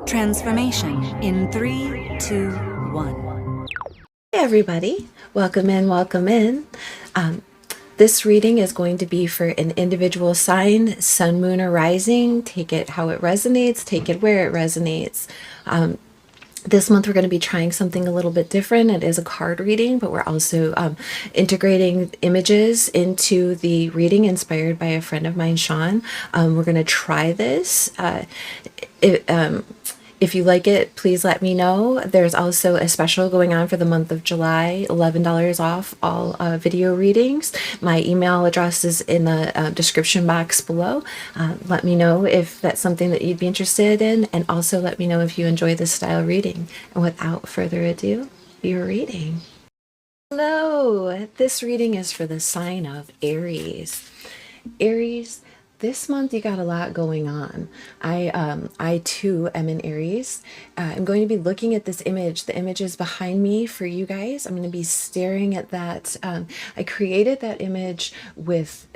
Transformation in 3, 2, 1. Hey everybody, welcome in, welcome in. Um, this reading is going to be for an individual sign, sun, moon, or rising. Take it how it resonates, take it where it resonates. This month we're going to be trying something a little bit different. It is a card reading, but we're also integrating images into the reading inspired by a friend of mine, Sean. We're going to try this. It, if you like it, please let me know. There's also a special going on for the month of July, $11 off all video readings. My email address is in the description box below. Let me know if that's something that you'd be interested in, and also let me know if you enjoy this style reading. And without further ado, your reading. Hello, this reading is for the sign of Aries. Aries, this month you got a lot going on. I too am in Aries. I'm going to be looking at this image. The image is behind me for you guys. I'm going to be staring at that. I created that image with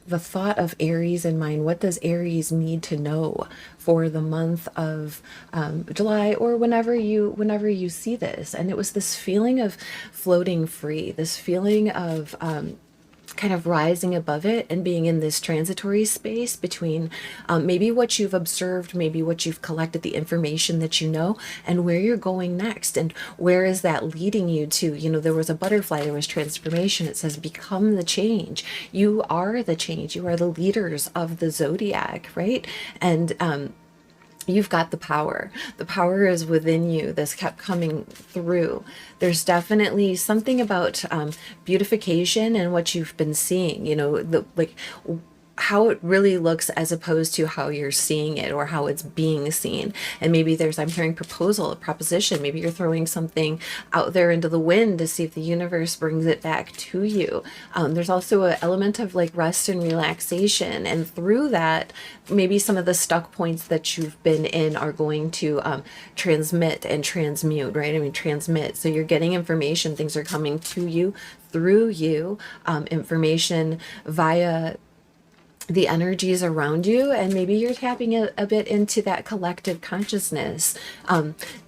the thought of Aries in mind. What does Aries need to know for the month of July, or whenever you see this? And it was this feeling of floating free, this feeling of kind of rising above it and being in this transitory space between maybe what you've observed, maybe what you've collected, the information that you know, and where you're going next, and where is that leading you to. You know, there was a butterfly, there was transformation. It says become the change. You are the change. You are the leaders of the zodiac, right? And you've got the power. The power is within you. This kept coming through. There's definitely something about beautification and what you've been seeing, you know, the like how it really looks as opposed to how you're seeing it or how it's being seen. And maybe I'm hearing proposal, a proposition. Maybe you're throwing something out there into the wind to see if the universe brings it back to you. There's also an element of like rest and relaxation. And through that, maybe some of the stuck points that you've been in are going to transmit and transmute, right? I mean, transmit. So you're getting information, things are coming to you, through you, information via the energies around you, and maybe you're tapping a bit into that collective consciousness.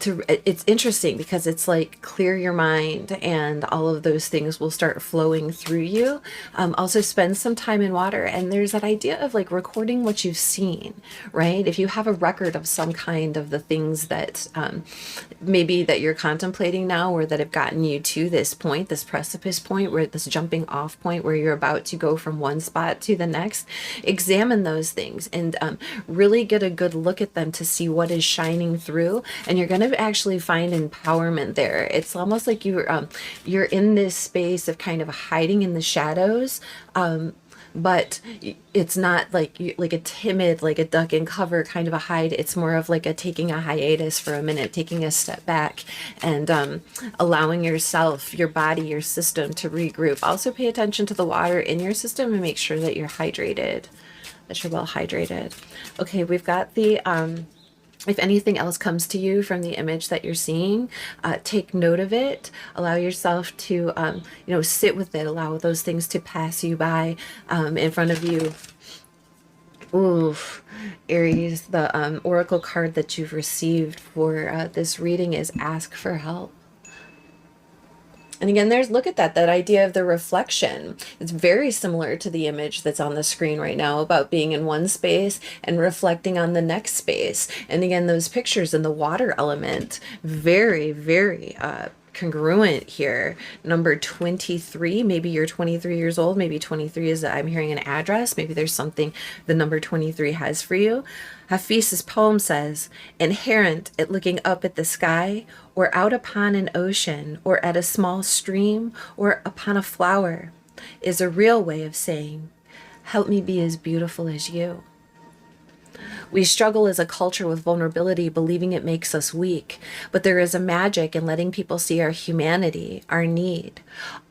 It's interesting because it's like clear your mind and all of those things will start flowing through you. Also spend some time in water, and there's that idea of like recording what you've seen, right? If you have a record of some kind of the things that maybe that you're contemplating now, or that have gotten you to this point, this precipice point, where this jumping off point where you're about to go from one spot to the next, examine those things and really get a good look at them to see what is shining through. And you're going to actually find empowerment there. It's almost like you're in this space of kind of hiding in the shadows, but it's not like like a timid, like a duck and cover kind of a hide. It's more of like a taking a hiatus for a minute, taking a step back, and allowing yourself, your body, your system to regroup. Also pay attention to the water in your system and make sure that you're hydrated, that you're well hydrated. Okay, we've got the if anything else comes to you from the image that you're seeing, take note of it. Allow yourself to, sit with it. Allow those things to pass you by in front of you. Ooh, Aries, the oracle card that you've received for this reading is ask for help. And again, look at that idea of the reflection. It's very similar to the image that's on the screen right now about being in one space and reflecting on the next space. And again, those pictures in the water element, very, very congruent here. Number 23, maybe you're 23 years old, maybe 23 is, I'm hearing an address, maybe there's something the number 23 has for you. Hafiez's poem says, inherent at looking up at the sky, or out upon an ocean, or at a small stream, or upon a flower, is a real way of saying, help me be as beautiful as you. We struggle as a culture with vulnerability, believing it makes us weak, but there is a magic in letting people see our humanity, our need.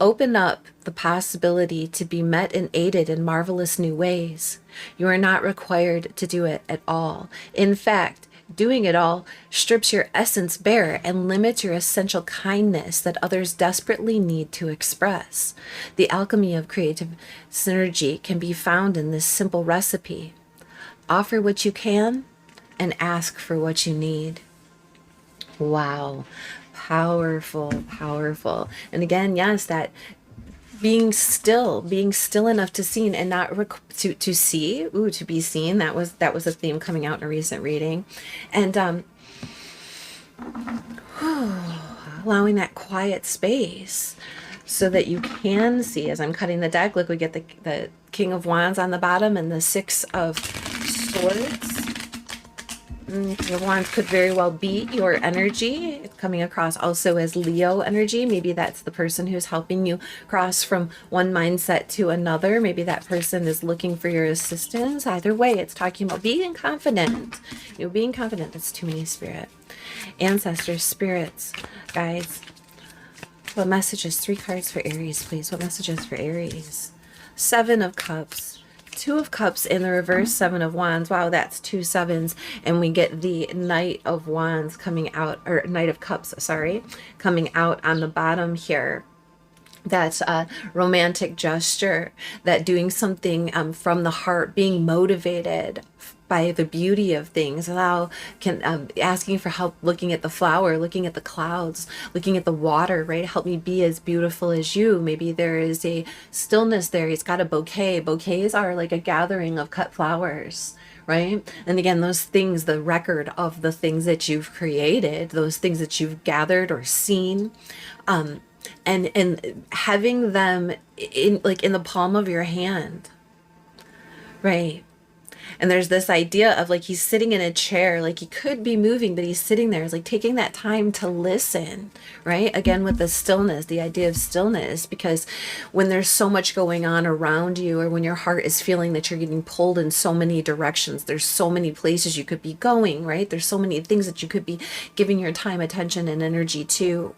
Open up the possibility to be met and aided in marvelous new ways. You are not required to do it at all. In fact, doing it all strips your essence bare and limits your essential kindness that others desperately need to express. The alchemy of creative synergy can be found in this simple recipe. Offer what you can and ask for what you need. Wow. Powerful, powerful. And again, yes, that being still enough to see and not to see, ooh, to be seen. That was a theme coming out in a recent reading. And allowing that quiet space so that you can see. As I'm cutting the deck, look, we get the King of Wands on the bottom and the Six of Swords. King of Wands could very well be your energy. It's coming across also as Leo energy. Maybe that's the person who's helping you cross from one mindset to another. Maybe that person is looking for your assistance. Either way, it's talking about being confident. Being confident. That's too many, Spirit. Ancestors, spirits, guides. What messages? 3 cards for Aries, please. What messages for Aries? 7 of Cups. 2 of Cups in the reverse, 7 of Wands. Wow, that's 2 sevens. And we get the Knight of Wands coming out, or Knight of Cups, sorry, coming out on the bottom here. That's a romantic gesture, that doing something from the heart, being motivated by the beauty of things, asking for help, looking at the flower, looking at the clouds, looking at the water, right? Help me be as beautiful as you. Maybe there is a stillness there. He's got a bouquet. Bouquets are like a gathering of cut flowers, right? And again, those things, the record of the things that you've created, those things that you've gathered or seen, and having them in the palm of your hand, right? And there's this idea of like he's sitting in a chair, like he could be moving, but he's sitting there. It's like taking that time to listen, right? Again, with the stillness, the idea of stillness, because when there's so much going on around you, or when your heart is feeling that you're getting pulled in so many directions, there's so many places you could be going, right? There's so many things that you could be giving your time, attention, and energy to.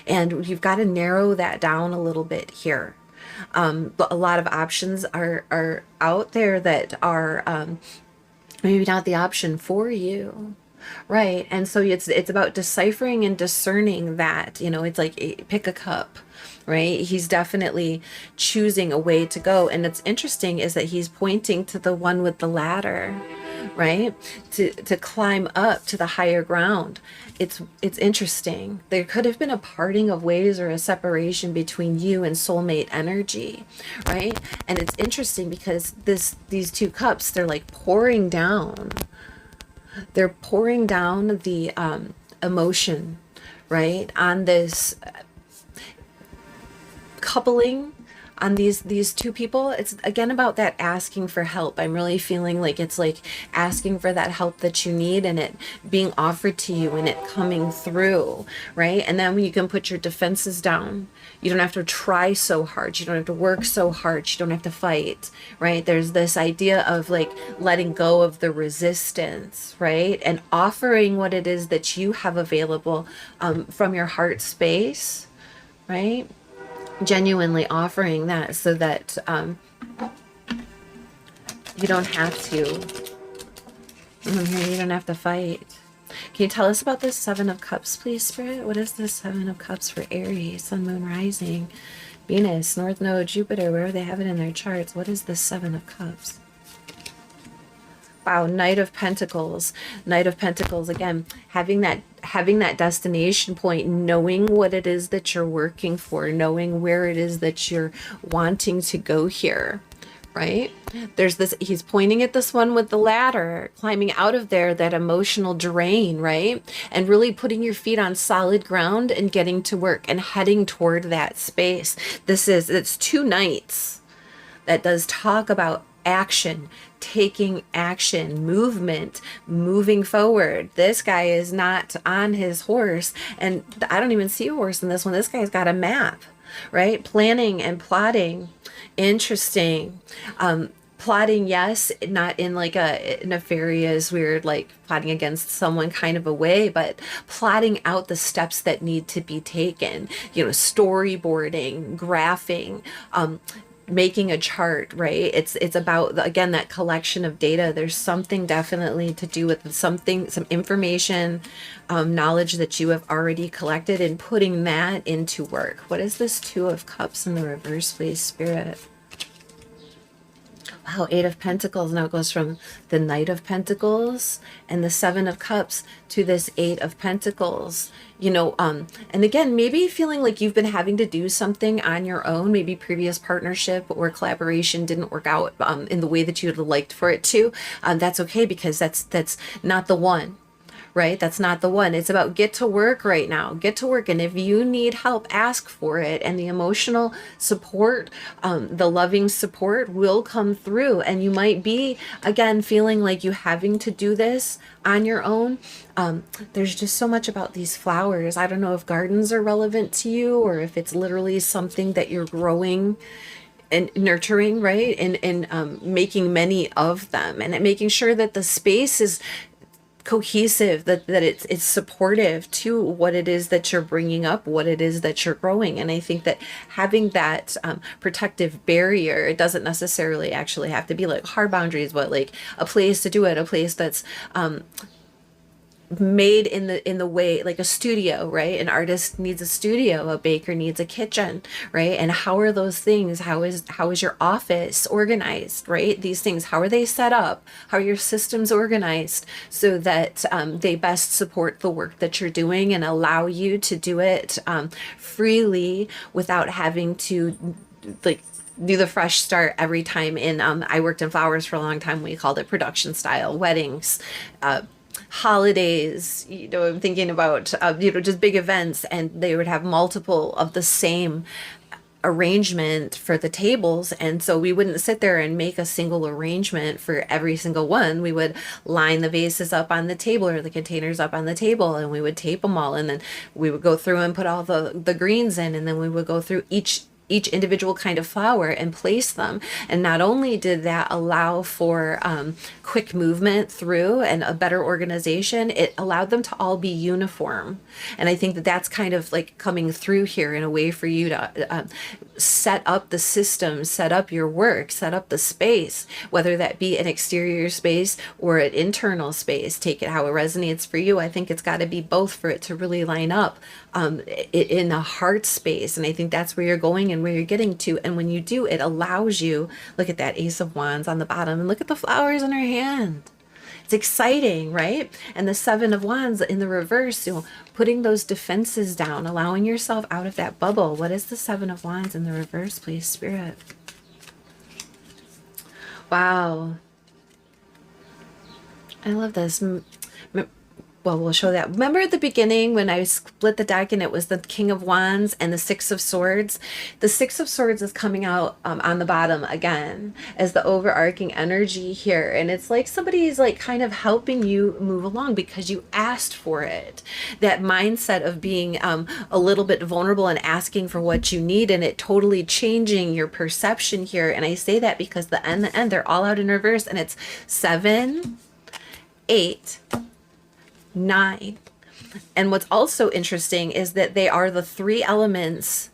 And you've got to narrow that down a little bit here. But a lot of options are out there that are maybe not the option for you. Right. And so it's about deciphering and discerning that, it's like pick a cup, right? He's definitely choosing a way to go. And it's interesting is that he's pointing to the one with the ladder, right? To climb up to the higher ground. It's interesting. There could have been a parting of ways or a separation between you and soulmate energy, right? And it's interesting because these 2 cups, they're like pouring down. They're pouring down the emotion, right, on this coupling, on these 2 people. It's again about that asking for help. I'm really feeling like it's like asking for that help that you need, and it being offered to you and it coming through, right? And then when you can put your defenses down, you don't have to try so hard, you don't have to work so hard, you don't have to fight, right? There's this idea of like letting go of the resistance, right? And offering what it is that you have available from your heart space, right? Genuinely offering that so that you don't have to you don't have to fight. Can you tell us about this 7 of Cups, please, Spirit? What is this 7 of Cups for Aries, Sun, Moon, Rising, Venus, North Node, Jupiter, wherever they have it in their charts? What is this 7 of Cups? Wow, Knight of Pentacles. Knight of Pentacles, again, having that destination point, knowing what it is that you're working for, knowing where it is that you're wanting to go here, right? There's this, he's pointing at this one with the ladder, climbing out of there, that emotional drain, right? And really putting your feet on solid ground and getting to work and heading toward that space. It's 2 knights. That does talk about action, taking action, movement, moving forward. This guy is not on his horse, and I don't even see a horse in this one. This guy's got a map, right? Planning and plotting. Interesting. Plotting, yes, not in like a nefarious, weird, like plotting against someone kind of a way, but plotting out the steps that need to be taken, storyboarding, graphing, making a chart, right? It's about, again, that collection of data. There's something definitely to do with some information, knowledge that you have already collected, and putting that into work. What is this 2 of Cups in the reverse, please, Spirit? Wow, Eight of Pentacles. Now it goes from the Knight of Pentacles and the Seven of Cups to this Eight of Pentacles. And again, maybe feeling like you've been having to do something on your own. Maybe previous partnership or collaboration didn't work out in the way that you'd liked for it to. That's okay, because that's not the one. Right? That's not the one. It's about get to work right now. Get to work. And if you need help, ask for it. And the emotional support, the loving support will come through. And you might be, again, feeling like you having to do this on your own. There's just so much about these flowers. I don't know if gardens are relevant to you, or if it's literally something that you're growing and nurturing, right? And making many of them, and making sure that the space is cohesive, that it's supportive to what it is that you're bringing up, what it is that you're growing. And I think that having that protective barrier, it doesn't necessarily actually have to be like hard boundaries, but like a place to do it, a place that's made in the way, like a studio, right? An artist needs a studio, a baker needs a kitchen, right? And how are those things, how is your office organized, right? These things, how are they set up, how are your systems organized, so that they best support the work that you're doing and allow you to do it freely, without having to like do the fresh start every time. I worked in flowers for a long time. We called it production style weddings, holidays. I'm thinking about just big events, and they would have multiple of the same arrangement for the tables. And so we wouldn't sit there and make a single arrangement for every single one. We would line the vases up on the table, or the containers up on the table, and we would tape them all, and then we would go through and put all the greens in, and then we would go through each individual kind of flower and place them. And not only did that allow for quick movement through and a better organization, it allowed them to all be uniform. And I think that that's kind of like coming through here in a way for you to set up the system, set up your work, set up the space, whether that be an exterior space or an internal space. Take it how it resonates for you. I think it's got to be both for it to really line up in a heart space. And I think that's where you're going and where you're getting to. And when you do, it allows you, look at that Ace of Wands on the bottom, and look at the flowers in her hand. It's exciting, right? And the Seven of Wands in the reverse, putting those defenses down, allowing yourself out of that bubble. What is the Seven of Wands in the reverse, please, Spirit? Wow. I love this. Well, we'll show that. Remember at the beginning when I split the deck and it was the King of Wands and the Six of Swords? The Six of Swords is coming out on the bottom again as the overarching energy here. And it's like somebody's like kind of helping you move along because you asked for it. That mindset of being a little bit vulnerable and asking for what you need, and it totally changing your perception here. And I say that because the end, they're all out in reverse, and it's 7, 8, 9. And what's also interesting is that they are the 3 elements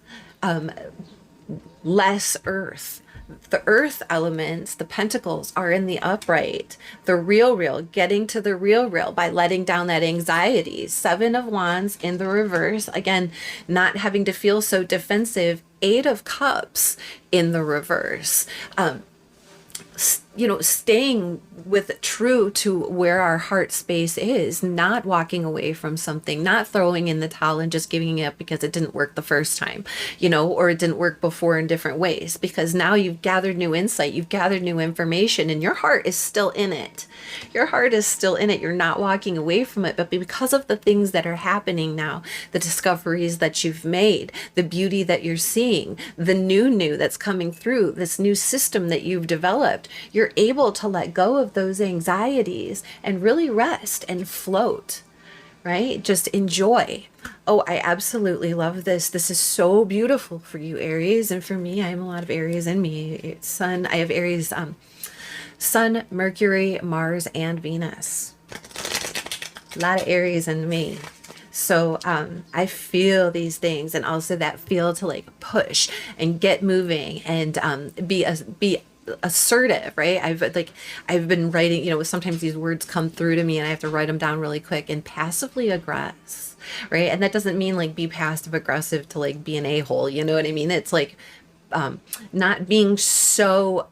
less earth. The earth elements, the pentacles, are in the upright. The real, getting to the real by letting down that anxiety. 7 of Wands in the reverse. Again, not having to feel so defensive. 8 of Cups in the reverse. Staying with true to where our heart space is, not walking away from something, not throwing in the towel and just giving it up because it didn't work the first time, or it didn't work before in different ways, because now you've gathered new insight, you've gathered new information, and your heart is still in it. Your heart is still in it. You're not walking away from it, but because of the things that are happening now, the discoveries that you've made, the beauty that you're seeing, the new that's coming through, this new system that you've developed, you're able to let go of those anxieties and really rest and float, right? Just enjoy. Oh, I absolutely love this. This is so beautiful for you, Aries. And for me, I have a lot of Aries in me. It's I have Aries, Sun, Mercury, Mars, and Venus. A lot of Aries in me. So I feel these things, and also that feel to like push and get moving and be assertive, right? I've been writing, sometimes these words come through to me and I have to write them down really quick. And passively aggressive, right? And that doesn't mean like be passive aggressive to like be an a-hole, you know what I mean? It's like not being so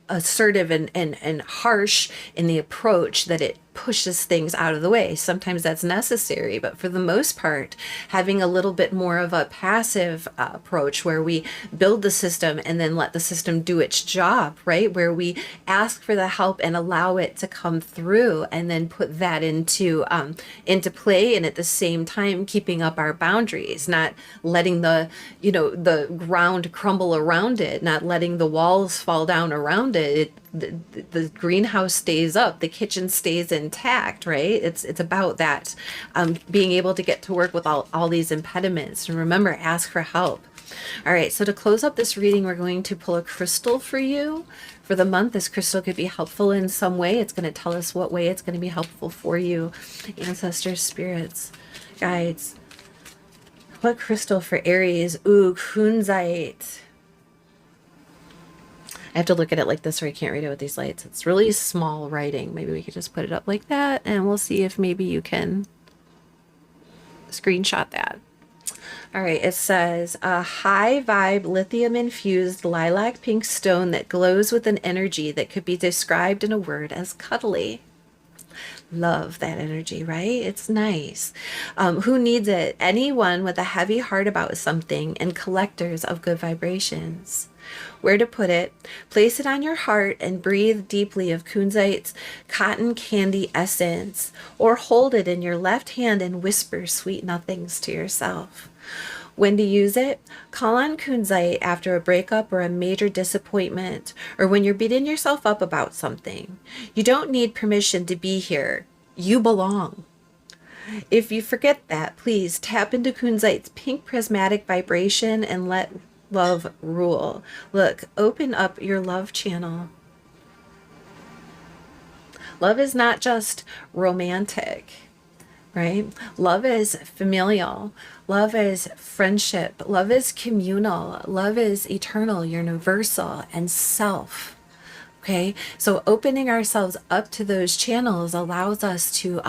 assertive and harsh in the approach that it pushes things out of the way. Sometimes that's necessary, but for the most part, having a little bit more of a passive approach where we build the system and then let the system do its job, right? Where we ask for the help and allow it to come through, and then put that into play, and at the same time keeping up our boundaries, not letting the ground crumble around it, not letting the walls fall down around it. The greenhouse stays up, the kitchen stays intact, right? It's about that, being able to get to work with all these impediments. And remember, ask for help. All right, so to close up this reading, we're going to pull a crystal for you for the month. This crystal could be helpful in some way. It's going to tell us what way it's going to be helpful for you. Ancestors, spirits, guides. What crystal for Aries? Ooh, kunzite. I have to look at it like this or I can't read it with these lights. It's really small writing. Maybe we could just put it up like that, and we'll see if maybe you can screenshot that. All right, it says a high vibe lithium infused lilac pink stone that glows with an energy that could be described in a word as cuddly. Love that energy, right? It's nice. Who needs it? Anyone with a heavy heart about something, and collectors of good vibrations. Where to put it? Place it on your heart and breathe deeply of kunzite's cotton candy essence, or hold it in your left hand and whisper sweet nothings to yourself. When to use it? Call on kunzite after a breakup or a major disappointment, or when you're beating yourself up about something. You don't need permission to be here. You belong. If you forget that, please tap into kunzite's pink prismatic vibration and let love rule. Look, open up your love channel. Love is not just romantic, right? Love is familial. Love is friendship. Love is communal. Love is eternal, universal, and self. Okay, so opening ourselves up to those channels allows us to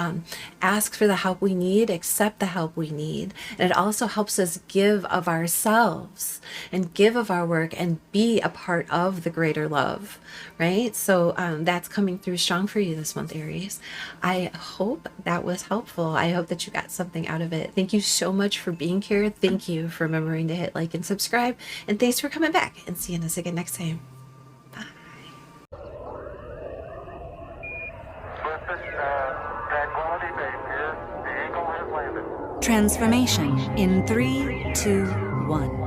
ask for the help we need, accept the help we need. And it also helps us give of ourselves and give of our work and be a part of the greater love, right? So that's coming through strong for you this month, Aries. I hope that was helpful. I hope that you got something out of it. Thank you so much for being here. Thank you for remembering to hit like and subscribe. And thanks for coming back, and seeing us again next time. Transformation in 3, 2, 1.